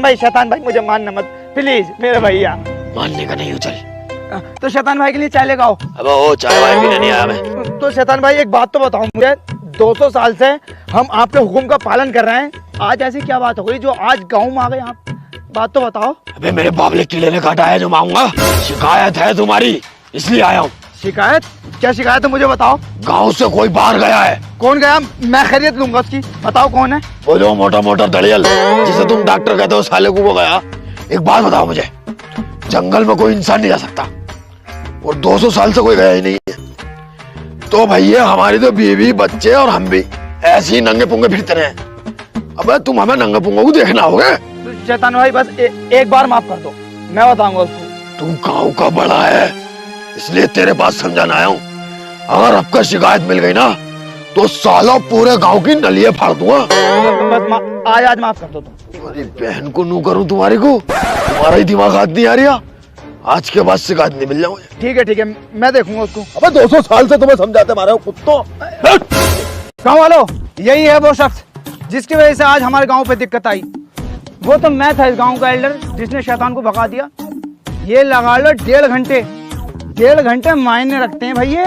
शैतान भाई मुझे मानना मत प्लीज मेरे भैया। मानने का नहीं हो, चल। तो शैतान भाई के लिए चाय लेकर आओ। अब वो चाय वाय पीने नहीं आया मैं। तो शैतान भाई एक बात तो बताओ मुझे, 200 साल से हम आपके हुक्म का पालन कर रहे हैं, आज ऐसी क्या बात हो गई जो आज गाँव में आ गए आप? बात तो बताओ। अबे मेरे बाबले कीड़े ने काटा है जो मांगूंगा। शिकायत है तुम्हारी, इसलिए आया हूँ। शिकायत? क्या शिकायत है मुझे बताओ। गाँव से कोई बाहर गया है। कौन गया? मैं खैरियत लूंगा उसकी, बताओ कौन है। वो जो मोटा मोटा दड़ियल जिसे तुम डॉक्टर कहते हो, साले को वो गया। एक बात बताओ मुझे, जंगल में कोई इंसान नहीं जा सकता और 200 साल से कोई गया ही नहीं है। तो भैया हमारी तो बीवी बच्चे और हम भी ऐसे ही नंगे पुंगे फिरते रहे। अबे तुम हमें नंगे पुंगों को देखना होगा। तो शैतान भाई बस एक बार माफ कर दो, मैं बताऊंगा उसको। तू गाँव का बड़ा है इसलिए तेरे पास समझाना आया हूँ। अगर आपका शिकायत मिल गई ना तो साला पूरे गांव की नलियां फाड़ दूंगा। बस आज माफ कर दो तुम। तुम्हारी बहन को नू करूं तुम्हारी को, तुम्हारा ही दिमाग हाथ नहीं आ रहा। आज के बाद शिकायत नहीं मिल जाऊंगा। ठीक है मैं देखूंगा उसको। अबे 200 साल से तुम्हें समझाते मारे हो कुत्तों। गाँव वालों, यही है वो शख्स जिसकी वजह से आज हमारे गांव पे दिक्कत आई। वो तो मैं था इस गांव का एल्डर जिसने शैतान को भगा दिया। ये लगा लो 1.5 घंटे मायने रखते हैं भाई। ये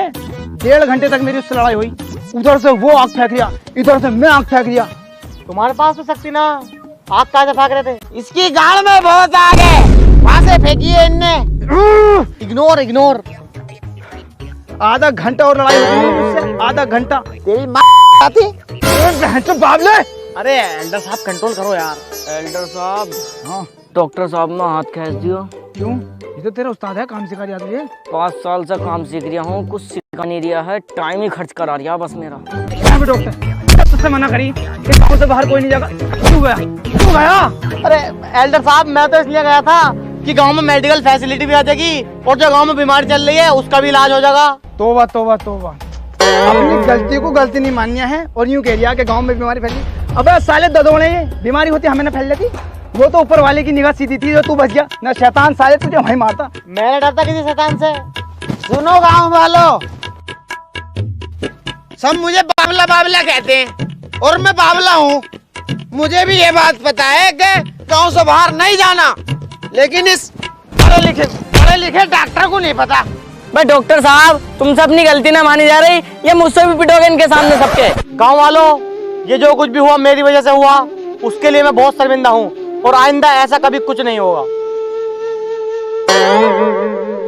1.5 घंटे तक मेरी उससे लड़ाई हुई। उधर से वो आग फेंक दिया, इधर से मैं आग फेंक दिया। तुम्हारे पास तो शक्ति ना, आग कहाँ से फेंक रहे थे? इसकी गाड़ में बहुत आग है, वहां से फेंकी है इनने। इग्नोर। आधा घंटा और लड़ाई हुई मुझसे, आधा घंटा। तेरी माँ आती। बाबले, अरे एल्डर साहब कंट्रोल करो यार। एल्डर साहब, हाँ डॉक्टर साहब ने हाथ खींच दियो। क्यों? ये तो तेरा उस्ताद है, काम सिखा रहा है। 5 साल से काम सीख रहा हूँ, कुछ सिखा नहीं रहा है, टाइम ही खर्च करा रहा बस मेरा। डॉक्टर तुझसे मना करी, इस गाँव से बाहर कोई नहीं जाएगा। क्यों गया? अरे एल्डर साहब, मैं तो इसलिए गया था कि गांव में मेडिकल फैसिलिटी भी आ जाएगी और जो गांव में बीमारी चल रही है उसका भी इलाज हो जाएगा। तोबा। अपनी गलती को गलती नहीं माननी है और यूं कह रहा कि गांव में बीमारी फैली। अबे साले ददोड़े, ये बीमारी होती हमें ना फैल जाती। वो तो ऊपर वाले की निगाह सीधी थी जो तू बच गया ना। शैतान साले तुझे वहीं मारता। मैंने डरता किसी शैतान से? सुनो गांव वालों, सब मुझे बाबला कहते हैं और मैं बाबला हूँ। मुझे भी ये बात पता है कि गांव से बाहर नहीं जाना, लेकिन इस पढ़े लिखे डॉक्टर को नहीं पता। भाई डॉक्टर साहब, तुमसे अपनी गलती ना मानी जा रही, ये मुझसे भी पिटोगे इनके सामने सबके। गांव वालों, ये जो कुछ भी हुआ मेरी वजह से हुआ, उसके लिए मैं बहुत शर्मिंदा हूँ और आइंदा ऐसा कभी कुछ नहीं होगा।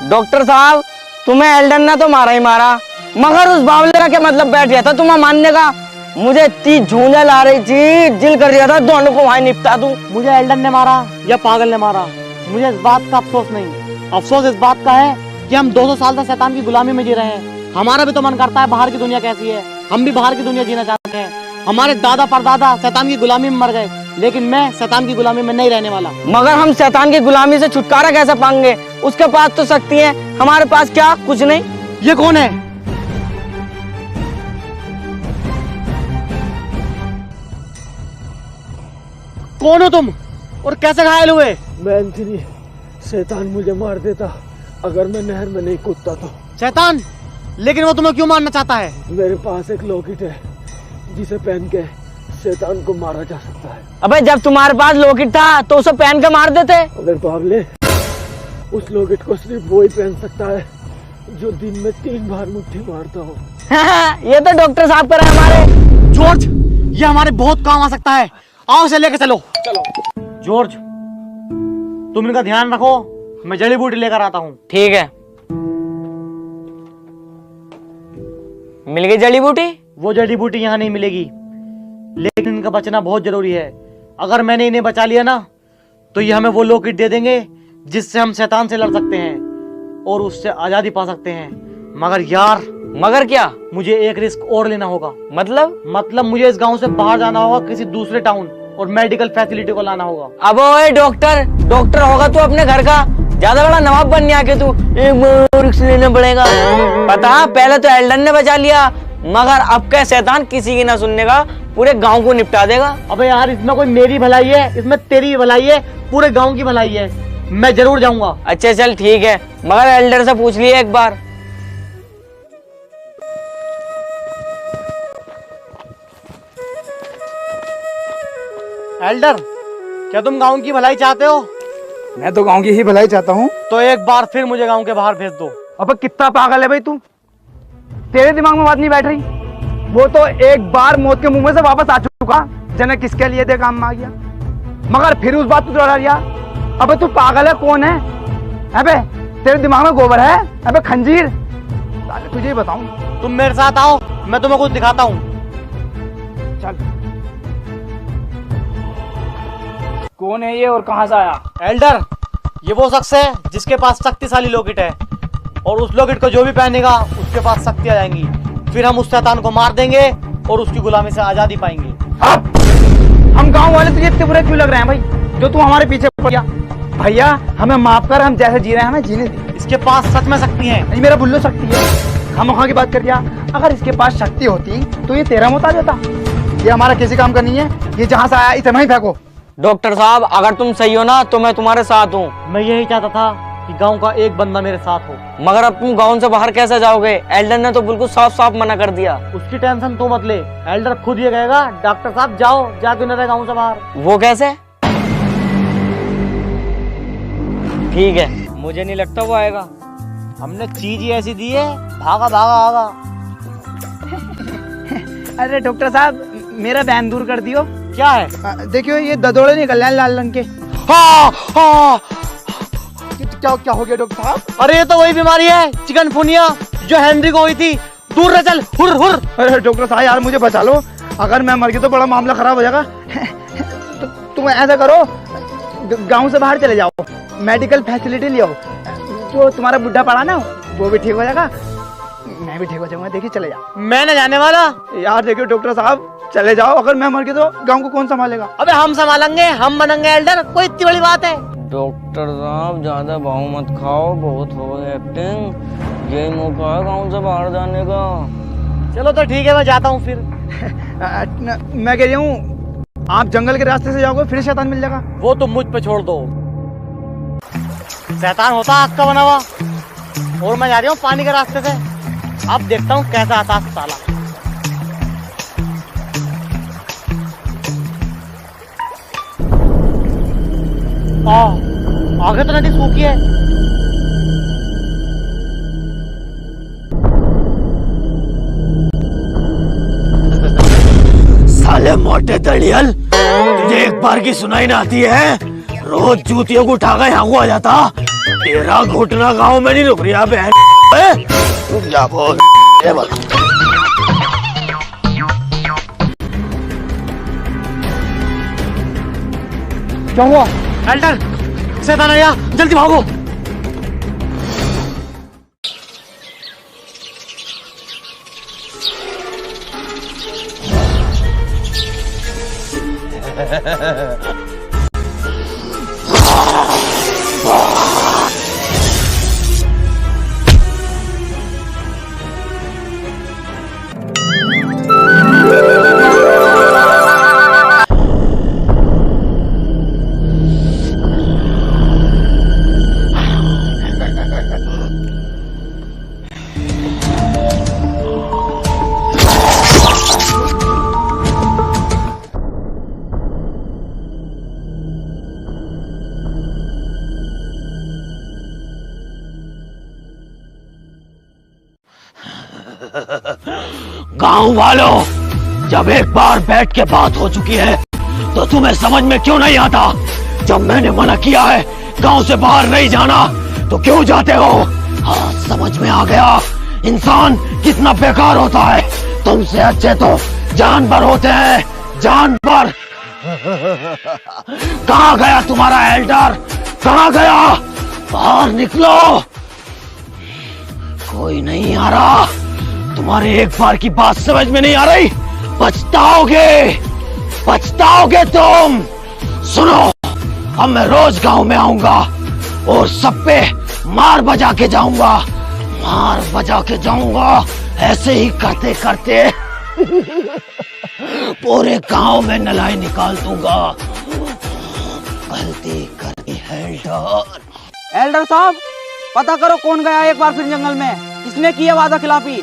डॉक्टर साहब, तुम्हें एल्डर ने तो मारा ही मारा, मगर उस बावले का क्या मतलब बैठ गया था तुम्हें मानने का? मुझे इतनी झूंझल आ रही थी, दिल कर रहा था दोनों को वहीं निपटा दूं। मुझे एल्डर ने मारा या पागल ने मारा, मुझे इस बात का अफसोस नहीं। अफसोस इस बात का है कि हम 200 साल से शैतान की गुलामी में जी रहे हैं। हमारा भी तो मन करता है बाहर की दुनिया कैसी है, हम भी बाहर की दुनिया जीना चाहते हैं। हमारे दादा परदादा शैतान की गुलामी में मर गए, लेकिन मैं शैतान की गुलामी में नहीं रहने वाला। मगर हम शैतान की गुलामी से छुटकारा कैसे पाएंगे? उसके पास तो शक्ति है, हमारे पास क्या? कुछ नहीं। ये कौन है? कौन हो तुम और कैसे घायल हुए? मैं एंथनी, शैतान मुझे मार देता अगर मैं नहर में नहीं कूदता तो। शैतान? लेकिन वो तुम्हें क्यों मारना चाहता है? मेरे पास एक लॉकेट है जिसे पहन के शैतान को मारा जा सकता है। अबे जब तुम्हारे पास लॉकेट था तो उसे पहन के मार देते। अगर बाबले, उस लॉकेट को सिर्फ वो ही पहन सकता है जो दिन में 3 बार मुट्ठी मारता हो। ये तो डॉक्टर साहब कर रहे हैं हमारे। जॉर्ज, ये हमारे बहुत काम आ सकता है, आओ इसे लेके चलो। जॉर्ज, तुम इनका ध्यान रखो, मैं जड़ी बूटी लेकर आता हूँ। ठीक है। मिल गई जड़ी बूटी? वो जड़ी बूटी यहाँ नहीं मिलेगी, लेकिन इनका बचना बहुत जरूरी है। अगर मैंने इन्हें बचा लिया ना तो ये हमें वो लॉकेट दे देंगे जिससे हम शैतान से लड़ सकते हैं और उससे आजादी पा सकते हैं। मगर यार, मगर क्या? मुझे एक रिस्क और लेना होगा। मतलब मुझे इस गांव से बाहर जाना होगा, किसी दूसरे टाउन, और मेडिकल फैसिलिटी को लाना होगा। अब ओए डॉक्टर होगा तू अपने घर का, ज्यादा बड़ा नवाब बनने आके तू एक रिस्क लेना पड़ेगा। पता, पहले तो एल्डन ने बचा लिया, मगर अब क्या शैतान किसी की ना सुनने का, पूरे गांव को निपटा देगा। अबे यार, इसमें कोई मेरी भलाई है, इसमें तेरी भलाई है, पूरे गांव की भलाई है। मैं जरूर जाऊंगा। अच्छा चल ठीक है, मगर एल्डर से पूछ लिया एक बार। एल्डर, क्या तुम गांव की भलाई चाहते हो? मैं तो गांव की ही भलाई चाहता हूँ। तो एक बार फिर मुझे गांव के बाहर भेज दो। अब कितना पागल है भाई तू, तेरे दिमाग में बात नहीं बैठ रही? वो तो एक बार मौत के मुंह में से वापस आ चुका, जने किसके लिए दे काम में आ गया, मगर फिर उस बात को दोहरा दिया। अबे तू पागल है, कौन है? अबे तेरे दिमाग में गोबर है? अबे खंजीर, तुझे ही बताऊं। तुम मेरे साथ आओ, मैं तुम्हें कुछ दिखाता हूँ। चल। कौन है ये और कहां से आया? एल्डर, ये वो शख्स है जिसके पास शक्तिशाली लॉकेट है, और उस लॉकेट को जो भी पहनेगा उसके पास शक्ति आ जाएंगी। फिर हम उस शैतान को मार देंगे और उसकी गुलामी से आजादी पाएंगे। हम गांव वाले तुझे इतने बुरे क्यों लग रहे हैं भाई, जो तू हमारे पीछे पड़ गया? भैया हमें माफ कर, हम जैसे जी रहे हैं हमें जीने दे। इसके पास सच में शक्ति है। नहीं, मेरा बुल्लू शक्ति है, हम वहां की बात कर दिया। अगर इसके पास शक्ति होती तो ये तेरा मुँह आ जाता। ये हमारा किसी काम का नहीं है, ये जहाँ से आया इसे वहीं फेंको। डॉक्टर साहब, अगर तुम सही हो ना तो मैं तुम्हारे साथ हूँ। मैं यही चाहता था कि गांव का एक बंदा मेरे साथ हो। मगर अब तुम गांव से बाहर कैसे जाओगे? एल्डर ने तो बिल्कुल साफ साफ मना कर दिया। उसकी टेंशन तू मत ले, एल्डर खुद ये कहेगा डॉक्टर साहब जाओ, जाके न रहे गाँव से बाहर। वो कैसे? ठीक है, मुझे नहीं लगता वो आएगा। हमने चीज ही ऐसी दी है, भागा भागा आगा। अरे डॉक्टर साहब, मेरा बैन दूर कर दियो। क्या है? देखियो ये ददोड़े निकल रहे हैं लाल रंग के। क्या हो गया डॉक्टर साहब? अरे ये तो वही बीमारी है, चिकनगुनिया, जो हेनरी को हुई थी। दूर रह, चल, हुर हुर। अरे डॉक्टर साहब यार मुझे बचा लो, अगर मैं मर गया तो बड़ा मामला खराब हो जाएगा। तो तुम ऐसा करो, गांव से बाहर चले जाओ, मेडिकल फैसिलिटी ले आओ, जो तुम्हारा बुढ़ा पड़ा ना वो भी ठीक हो जाएगा, मैं भी ठीक हो जाऊंगा। देखिए चले जाओ। मैं न जाने वाला यार। देखियो डॉक्टर साहब, चले जाओ, अगर मैं मर गया तो गांव को कौन संभालेगा? अबे हम संभालेंगे, हम बनेंगे एल्डर, कोई इतनी बड़ी बात है? डॉक्टर साहब, ज्यादा भाव मत खाओ, बहुत हो गई एक्टिंग। यही मौका है गांव से बाहर जाने का। चलो तो ठीक है, मैं जाता हूँ फिर। मैं कह रही हूँ, आप जंगल के रास्ते से जाओगे फिर शैतान मिल जाएगा। वो तुम मुझ पे छोड़ दो, शैतान होता आग का बना हुआ, और मैं जा रही हूँ पानी के रास्ते से। अब देखता हूँ कैसा आता है साला। आगे तो नदी सूखी है। साले मोटे दड़ियल, तुझे एक बार की सुनाई ना आती है? रोज जूतियों को उठा कर यहाँ को आ जाता। तेरा घुटना गांव में नहीं रुक रहा बहन। रुक जा बोल। क्या हुआ? एल्डर, शैतान आ गया, जल्दी भागो। गांव वालों, जब एक बार बैठ के बात हो चुकी है तो तुम्हें समझ में क्यों नहीं आता? जब मैंने मना किया है गांव से बाहर नहीं जाना तो क्यों जाते हो? हाँ, समझ में आ गया इंसान कितना बेकार होता है। तुमसे अच्छे तो जानवर होते हैं, जानवर। कहाँ गया तुम्हारा एल्डर? कहाँ गया? बाहर निकलो। कोई नहीं आ रहा। तुम्हारे एक बार की बात समझ में नहीं आ रही? पछताओगे, पछताओगे तुम। सुनो, अब मैं रोज गांव में आऊंगा और सब पे मार बजा के जाऊंगा, मार बजा के जाऊंगा। ऐसे ही करते करते पूरे गांव में नलाई निकाल दूंगा। गलती करी एल्डर। एल्डर साहब, पता करो कौन गया एक बार फिर जंगल में, किसने की है वादा खिलाफी,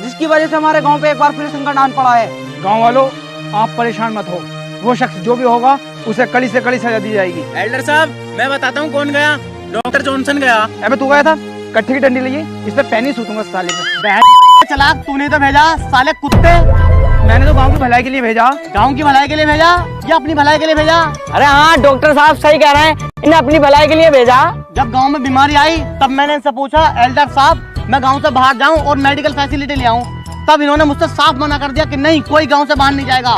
जिसकी वजह से हमारे गांव पे एक बार फिर संकट आन पड़ा है। गांव वालों, आप परेशान मत हो, वो शख्स जो भी होगा उसे कड़ी से कड़ी सजा दी जाएगी। एल्डर साहब मैं बताता हूँ कौन गया, डॉक्टर जॉनसन गया। अबे तू गया था, कट्ठी की डंडी लिए, इस पे पैनी सूतूंगा साले पे। चलाक तूने तो भेजा साले कुत्ते। मैंने तो गांव की भलाई के लिए भेजा। गांव की भलाई के लिए भेजा या अपनी भलाई के लिए भेजा? अरे हाँ डॉक्टर साहब सही कह रहे हैं, इन्हें अपनी भलाई के लिए भेजा। जब गांव में बीमारी आई तब मैंने इनसे पूछा एल्डर साहब मैं गांव से बाहर जाऊं और मेडिकल फैसिलिटी ले आऊं, तब इन्होंने मुझसे साफ मना कर दिया कि नहीं कोई गांव से बाहर नहीं जाएगा।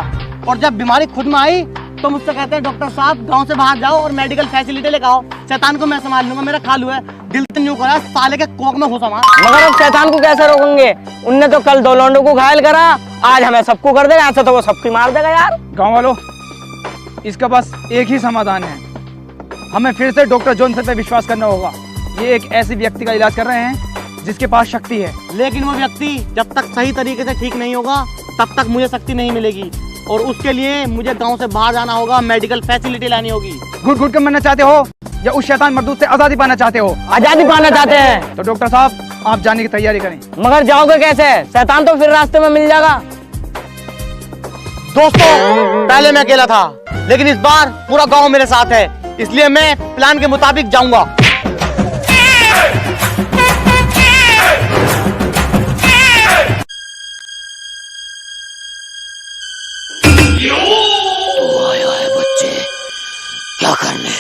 और जब बीमारी खुद में आई तो मुझसे कहते हैं डॉक्टर साहब गांव से बाहर जाओ और मेडिकल फैसिलिटी लेकर आओ, शैतान को मैं संभाल लूंगा, मेरा खालू है। दिल तो यूं करा साले के कोक में घुसा। मगर अब शैतान को कैसे रोकेंगे? उनने तो कल 2 लौंडों को घायल करा, आज हमें सबको कर देगा, ऐसा तो वो सबकी मार देगा यार। गाँव वालों, इसका बस एक ही समाधान है, हमें फिर से डॉक्टर जॉनसन पे विश्वास करना होगा। ये एक ऐसे व्यक्ति का इलाज कर रहे हैं जिसके पास शक्ति है, लेकिन वो व्यक्ति जब तक सही तरीके से ठीक नहीं होगा तब तक मुझे शक्ति नहीं मिलेगी और उसके लिए मुझे गांव से बाहर जाना होगा, मेडिकल फैसिलिटी लानी होगी। घुट घुट के मरना चाहते हो या उस शैतान मर्दूत से आजादी पाना चाहते हो? आजादी पाना चाहते हैं। तो डॉक्टर साहब आप जाने की तैयारी करें। मगर जाओगे कैसे? शैतान तो फिर रास्ते में मिल जाएगा। दोस्तों पहले मैं अकेला था, लेकिन इस बार पूरा गांव मेरे साथ है, इसलिए मैं प्लान के मुताबिक जाऊंगा। क्या करने?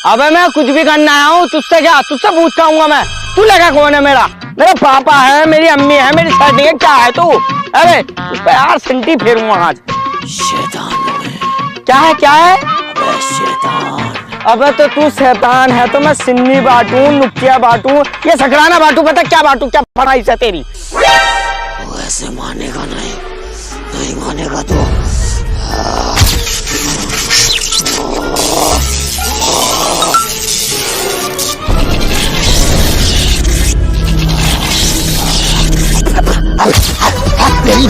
अबे मैं कुछ भी करना आया हूँ, तुझसे क्या? तुझसे पूछ पाऊंगा मैं? तू लगा कौन है? मेरा पापा है, मेरी अम्मी है, मेरी सेटिंग है, क्या है तू? अरे उस पे यार सिंटी फेरूंगा आज। शैतान क्या है क्या है? अबे शैतान। अबे तो तू शैतान है तो मैं सिन्नी बांटू, नुकिया बांटू, ये सकराना बांटू, पता क्या बांटू? क्या पढ़ाई से तेरी? वो ऐसे मानेगा नहीं, नहीं मानेगा तो